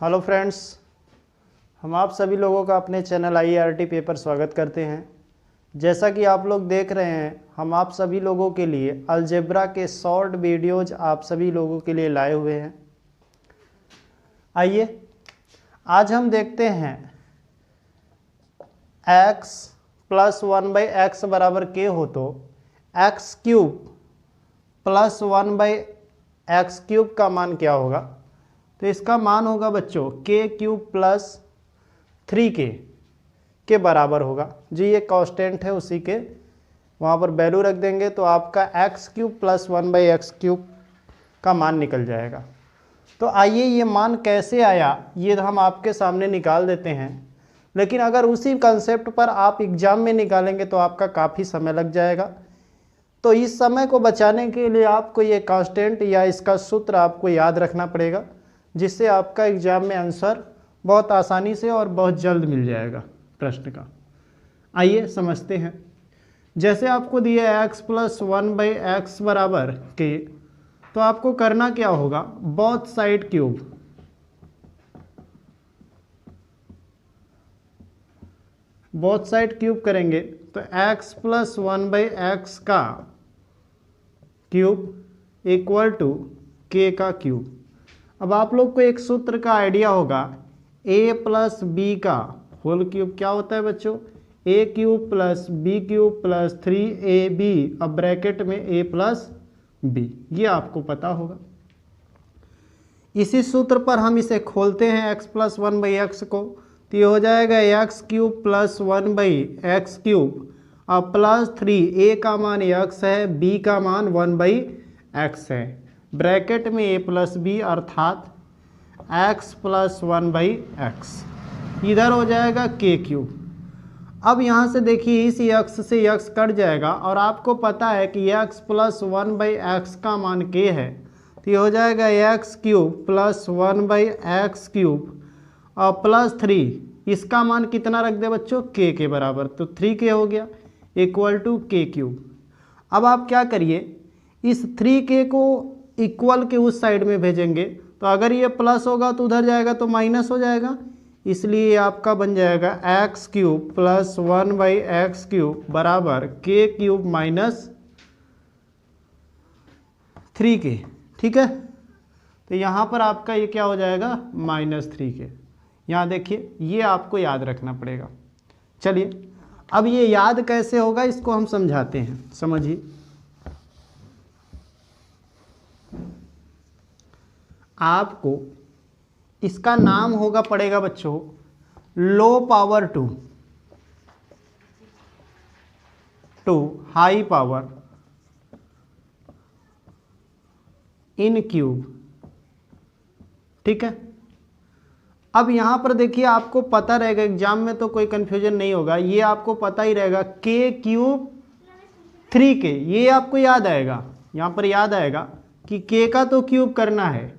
Hello friends, हम आप सभी लोगों का अपने चैनल IART पे पर स्वागत करते हैं। जैसा कि आप लोग देख रहे हैं, हम आप सभी लोगों के लिए अलजेब्रा के शॉर्ट वीडियोज आप सभी लोगों के लिए लाए हुए हैं। आइए आज हम देखते हैं x प्लस 1/x बराबर k हो तो x cube plus 1/x cube का मान क्या होगा। तो इसका मान होगा बच्चों k क्यूब प्लस 3k के बराबर होगा जी। ये कांस्टेंट है, उसी के वहाँ पर वैल्यू रख देंगे तो आपका x cube plus 1/x cube का मान निकल जाएगा। तो आइए ये मान कैसे आया ये हम आपके सामने निकाल देते हैं, लेकिन अगर उसी कंसेप्ट पर आप एग्ज़ाम में निकालेंगे तो आपका काफ़ी समय लग जाएगा। तो इस समय को बचाने के लिए आपको ये कांस्टेंट या इसका सूत्र आपको याद रखना पड़ेगा, जिससे आपका एग्ज़ाम में आंसर बहुत आसानी से और बहुत जल्द मिल जाएगा प्रश्न का। आइए समझते हैं। जैसे आपको दिया है x प्लस 1/x बराबर k, तो आपको करना क्या होगा, both side cube, both side cube करेंगे तो x प्लस 1/x का क्यूब इक्वल टू k का क्यूब। अब आप लोग को एक सूत्र का आइडिया होगा, a प्लस बी का होल क्यूब क्या होता है बच्चों, a cube plus b cube plus 3ab, अब ब्रैकेट में a प्लस बी, ये आपको पता होगा। इसी सूत्र पर हम इसे खोलते हैं x प्लस 1/x को, तो ये हो जाएगा x cube plus 1/x cube अब प्लस 3, a का मान x है, b का मान 1/x है, ब्रैकेट में a प्लस बी अर्थात x प्लस 1/x, इधर हो जाएगा k क्यूब। अब यहाँ से देखिए इस x से x कट जाएगा और आपको पता है कि x प्लस 1/x का मान k है, तो ये हो जाएगा x cube plus 1/x cube और प्लस 3, इसका मान कितना रख दे बच्चों, k के बराबर, तो 3k हो गया इक्वल टू k क्यूब। अब आप क्या करिए, इस 3k को इक्वल के उस साइड में भेजेंगे, तो अगर ये प्लस होगा तो उधर जाएगा तो माइनस हो जाएगा, इसलिए आपका बन जाएगा x cube plus 1/x cube बराबर k क्यूब माइनस 3k। ठीक है, तो यहाँ पर आपका ये क्या हो जाएगा, माइनस 3k। यहाँ देखिए ये आपको याद रखना पड़ेगा। चलिए अब ये याद कैसे होगा इसको हम समझाते हैं, समझिए। आपको इसका नाम होगा पड़ेगा बच्चों low power to high power in cube. ठीक है, अब यहां पर देखिए आपको पता रहेगा, एग्जाम में तो कोई कंफ्यूजन नहीं होगा, ये आपको पता ही रहेगा k क्यूब 3k, ये आपको याद आएगा, यहां पर याद आएगा कि k का तो क्यूब करना है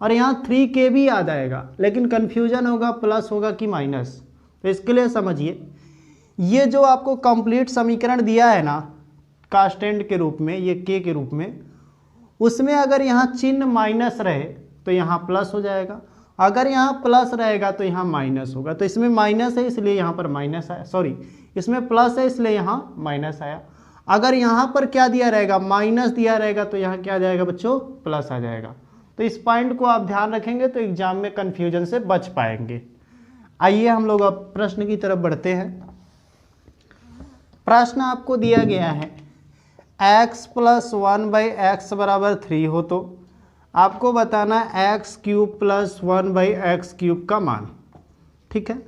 और यहाँ 3k भी याद आएगा, लेकिन कन्फ्यूजन होगा प्लस होगा कि माइनस। तो इसके लिए समझिए, ये जो आपको कंप्लीट समीकरण दिया है ना कांस्टेंट के रूप में, ये k के रूप में, उसमें अगर यहाँ चिन्ह माइनस रहे तो यहाँ प्लस हो जाएगा, अगर यहाँ प्लस रहेगा तो यहाँ माइनस होगा। तो इसमें माइनस है इसलिए यहाँ पर माइनस आया, सॉरी इसमें प्लस है इसलिए यहाँ माइनस आया। अगर यहाँ पर क्या दिया रहेगा, माइनस दिया रहेगा, तो यहाँ क्या आ जाएगा बच्चों, प्लस आ जाएगा। तो इस पॉइंट को आप ध्यान रखेंगे तो एग्जाम में कन्फ्यूजन से बच पाएंगे। आइए हम लोग अब प्रश्न की तरफ बढ़ते हैं। प्रश्न आपको दिया गया है x प्लस 1/x बराबर 3 हो तो आपको बताना x cube plus 1/x cube का मान। ठीक है,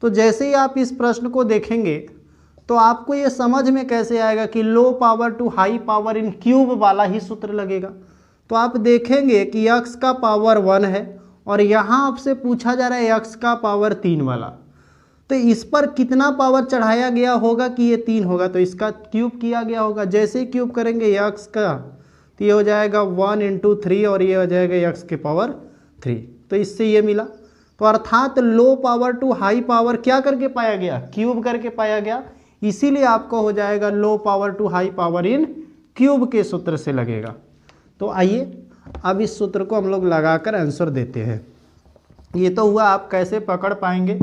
तो जैसे ही आप इस प्रश्न को देखेंगे तो आपको ये समझ में कैसे आएगा कि low power to high power in cube वाला ही सूत्र लगेगा। तो आप देखेंगे कि x का पावर 1 है और यहाँ आपसे पूछा जा रहा है x का पावर 3 वाला, तो इस पर कितना पावर चढ़ाया गया होगा कि ये 3 होगा, तो इसका क्यूब किया गया होगा। जैसे ही क्यूब करेंगे x का, तो ये हो जाएगा 1 × 3 और ये हो जाएगा x के पावर 3, तो इससे ये मिला। तो अर्थात low power to high power क्या करके पाया गया, क्यूब करके पाया गया, इसीलिए आपको हो जाएगा low power to high power in cube के सूत्र से लगेगा। तो आइए अब इस सूत्र को हम लोग लगाकर आंसर देते हैं। ये तो हुआ, आप कैसे पकड़ पाएंगे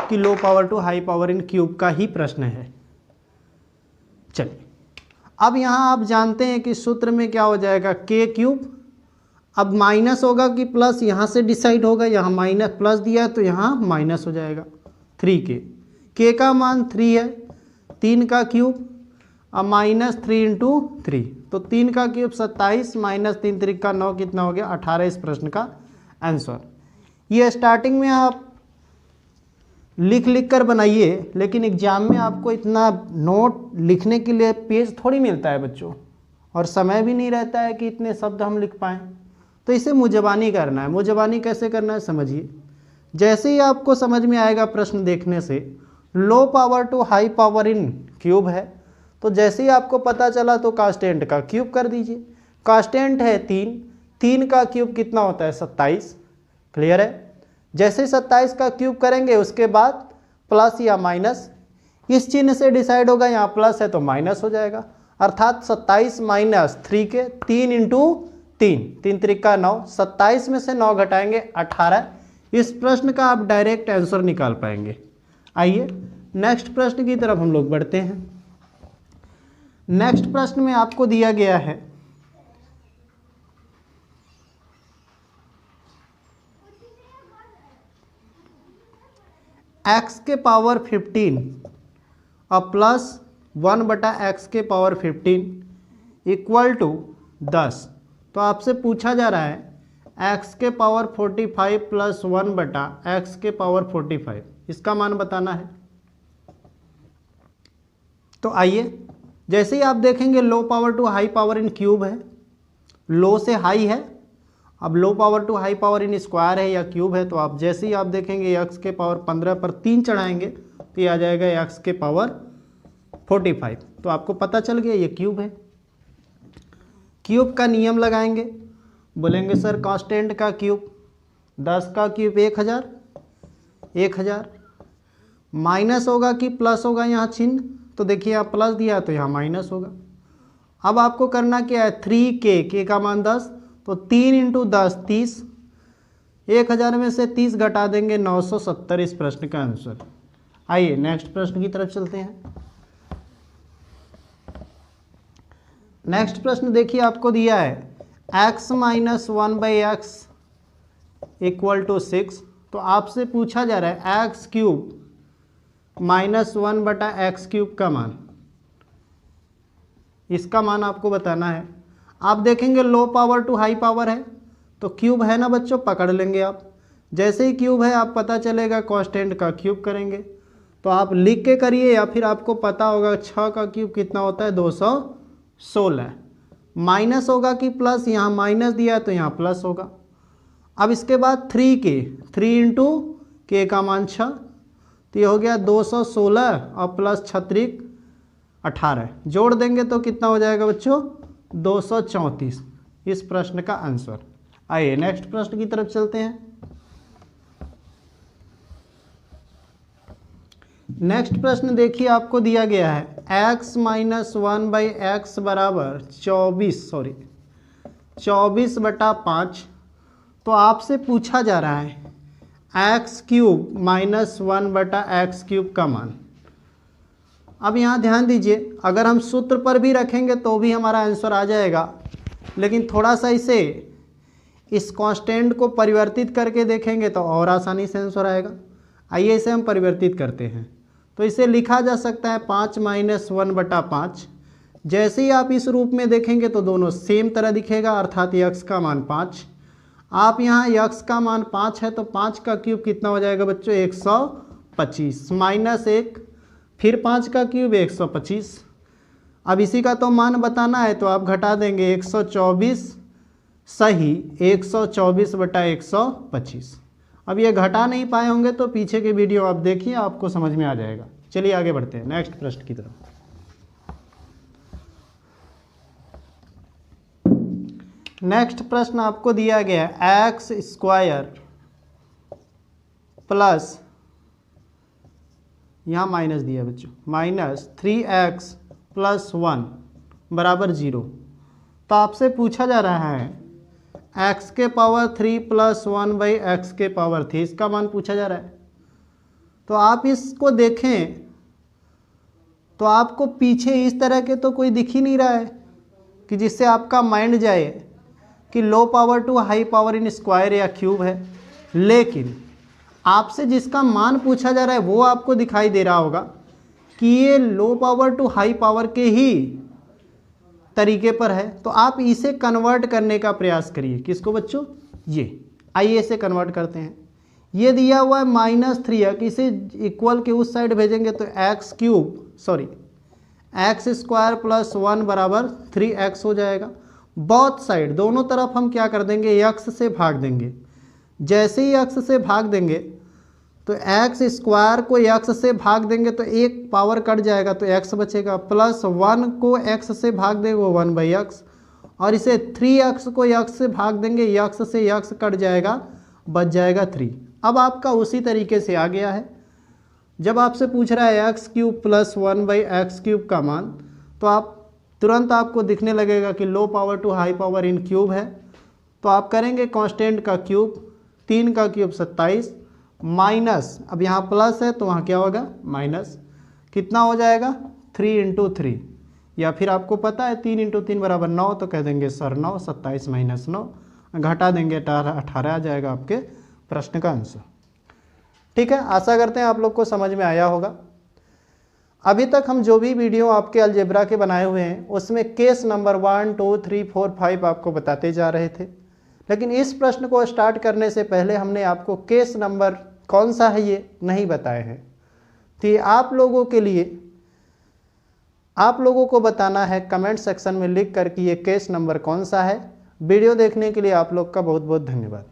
कि low power to high power in cube का ही प्रश्न है। चलिए, अब यहाँ आप जानते हैं कि सूत्र में क्या हो जाएगा, के क्यूब। अब माइनस होगा कि प्लस, यहाँ से डिसाइड होगा, यहाँ माइनस प्लस दिया है तो यहाँ माइनस हो जाएगा 3k का मान 3 है, 3 का क्यूब, अब माइनस 3 इंटू 3, तो 3 का क्यूब 27 माइनस 3 3 का 9, कितना हो गया 18 इस प्रश्न का आंसर। ये स्टार्टिंग में आप लिख लिख कर बनाइए, लेकिन एग्जाम में आपको इतना नोट लिखने के लिए पेज थोड़ी मिलता है बच्चों, और समय भी नहीं रहता है कि इतने शब्द हम लिख पाएँ, तो इसे मुजबानी करना है। मुजबानी कैसे करना है समझिए। जैसे ही आपको समझ में आएगा प्रश्न देखने से, low power to high power in cube है, तो जैसे ही आपको पता चला तो कांस्टेंट का क्यूब कर दीजिए। कांस्टेंट है 3, 3 का क्यूब कितना होता है 27, क्लियर है। जैसे 27 का क्यूब करेंगे उसके बाद प्लस या माइनस, इस चिन्ह से डिसाइड होगा, यहाँ प्लस है तो माइनस हो जाएगा, अर्थात 27 माइनस 3k, 3 इंटू 3, 3 3 का 9, 27 में से 9 घटाएंगे 18। इस प्रश्न का आप डायरेक्ट आंसर निकाल पाएंगे। आइए नेक्स्ट प्रश्न की तरफ हम लोग बढ़ते हैं। नेक्स्ट प्रश्न में आपको दिया गया है x के पावर 15 और प्लस 1 बटा x के पावर 15 इक्वल टू 10। तो आपसे पूछा जा रहा है x के पावर 45 प्लस 1 बटा x के पावर 45, इसका मान बताना है। तो आइए, जैसे ही आप देखेंगे low power to high power in cube है, लो से हाई है, अब low power to high power in square है या क्यूब है, तो आप जैसे ही आप देखेंगे x के पावर 15 पर 3 चढ़ाएंगे तो ये आ जाएगा x के पावर 45। तो आपको पता चल गया ये क्यूब है। क्यूब का नियम लगाएंगे, बोलेंगे सर कांस्टेंट का क्यूब, 10 का क्यूब 1000, 1000 माइनस होगा कि प्लस होगा यहाँ चिन्ह, तो देखिए यहाँ प्लस दिया तो यहाँ माइनस होगा। अब आपको करना क्या है, 3k का मान 10, तो 3 इंटू 10 30, 1000 में से 30 घटा देंगे 970 इस प्रश्न का आंसर। आइए नेक्स्ट प्रश्न की तरफ चलते हैं। नेक्स्ट प्रश्न देखिए, आपको दिया है x minus 1/x equal to 6। तो आपसे पूछा जा रहा है x क्यूब माइनस 1 बटा एक्स क्यूब का मान, इसका मान आपको बताना है। आप देखेंगे low power to high power है, तो क्यूब है ना बच्चों, पकड़ लेंगे आप। जैसे ही क्यूब है आप पता चलेगा कांस्टेंट का क्यूब करेंगे, तो आप लिख के करिए या फिर आपको पता होगा 6 का क्यूब कितना होता है 216। माइनस होगा कि प्लस, यहाँ माइनस दिया तो यहाँ प्लस होगा। अब इसके बाद 3k, 3 इंटू के का मान 6, तो ये हो गया 216 और प्लस 36 18, जोड़ देंगे तो कितना हो जाएगा बच्चों 234 इस प्रश्न का आंसर। आइए नेक्स्ट प्रश्न की तरफ चलते हैं। नेक्स्ट प्रश्न देखिए, आपको दिया गया है x माइनस 1/x बराबर 24 बटा 5। तो आपसे पूछा जा रहा है x क्यूब माइनस 1 बटा एक्स क्यूब का मान। अब यहाँ ध्यान दीजिए, अगर हम सूत्र पर भी रखेंगे तो भी हमारा आंसर आ जाएगा, लेकिन थोड़ा सा इस कांस्टेंट को परिवर्तित करके देखेंगे तो और आसानी से आंसर आएगा। आइए इसे हम परिवर्तित करते हैं। तो इसे लिखा जा सकता है 5 माइनस 1 बटा 5। जैसे ही आप इस रूप में देखेंगे तो दोनों सेम तरह दिखेगा, अर्थात x का मान 5। आप यहाँ x का मान 5 है तो 5 का क्यूब कितना हो जाएगा बच्चों 125, माइनस 1 फिर 5 का क्यूब 125। अब इसी का तो मान बताना है, तो आप घटा देंगे 124 सही 124 बटा 125। अब ये घटा नहीं पाए होंगे तो पीछे के वीडियो आप देखिए, आपको समझ में आ जाएगा। चलिए आगे बढ़ते हैं नेक्स्ट प्रश्न की तरफ। नेक्स्ट प्रश्न आपको दिया गया है एक्स स्क्वायर प्लस, यहाँ माइनस दिया बच्चों, माइनस 3x प्लस 1 बराबर 0। तो आपसे पूछा जा रहा है एक्स के पावर 3 प्लस 1/x के पावर 3, इसका मान पूछा जा रहा है। तो आप इसको देखें तो आपको पीछे इस तरह के तो कोई दिख ही नहीं रहा है कि जिससे आपका माइंड जाए कि low power to high power in square या क्यूब है, लेकिन आपसे जिसका मान पूछा जा रहा है वो आपको दिखाई दे रहा होगा कि ये low power to high power के ही तरीके पर है। तो आप इसे कन्वर्ट करने का प्रयास करिए। किसको बच्चों? ये आइए इसे कन्वर्ट करते हैं। ये दिया हुआ है -3x, इसे इक्वल के उस साइड भेजेंगे तो एक्स स्क्वायर प्लस 1 बराबर 3x हो जाएगा। बोथ साइड दोनों तरफ हम क्या कर देंगे, x से भाग देंगे। जैसे ही x से भाग देंगे तो एक्स स्क्वायर को x से भाग देंगे तो एक पावर कट जाएगा तो x बचेगा, प्लस 1 को x से भाग देंगे वो 1/x, और इसे 3x को x से भाग देंगे, x से x कट जाएगा, बच जाएगा 3। अब आपका उसी तरीके से आ गया है। जब आपसे पूछ रहा है x³ प्लस 1/x³ का मान, तो आप तुरंत आपको दिखने लगेगा कि low power to high power in cube है। तो आप करेंगे कांस्टेंट का क्यूब, 3 का क्यूब 27 माइनस, अब यहाँ प्लस है तो वहाँ क्या होगा माइनस, कितना हो जाएगा 3 × 3, या फिर आपको पता है 3 × 3 बराबर 9, तो कह देंगे सर 9, 27 - 9 घटा देंगे 18 आ जाएगा आपके प्रश्न का आंसर। ठीक है, आशा करते हैं आप लोग को समझ में आया होगा। अभी तक हम जो भी वीडियो आपके अलजेब्रा के बनाए हुए हैं उसमें केस नंबर 1, 2, 3, 4, 5 आपको बताते जा रहे थे, लेकिन इस प्रश्न को स्टार्ट करने से पहले हमने आपको केस नंबर कौन सा है ये नहीं बताए हैं। तो ये आप लोगों के लिए आप लोगों को बताना है कमेंट सेक्शन में लिख कर कि ये केस नंबर कौन सा है। वीडियो देखने के लिए आप लोग का बहुत बहुत धन्यवाद।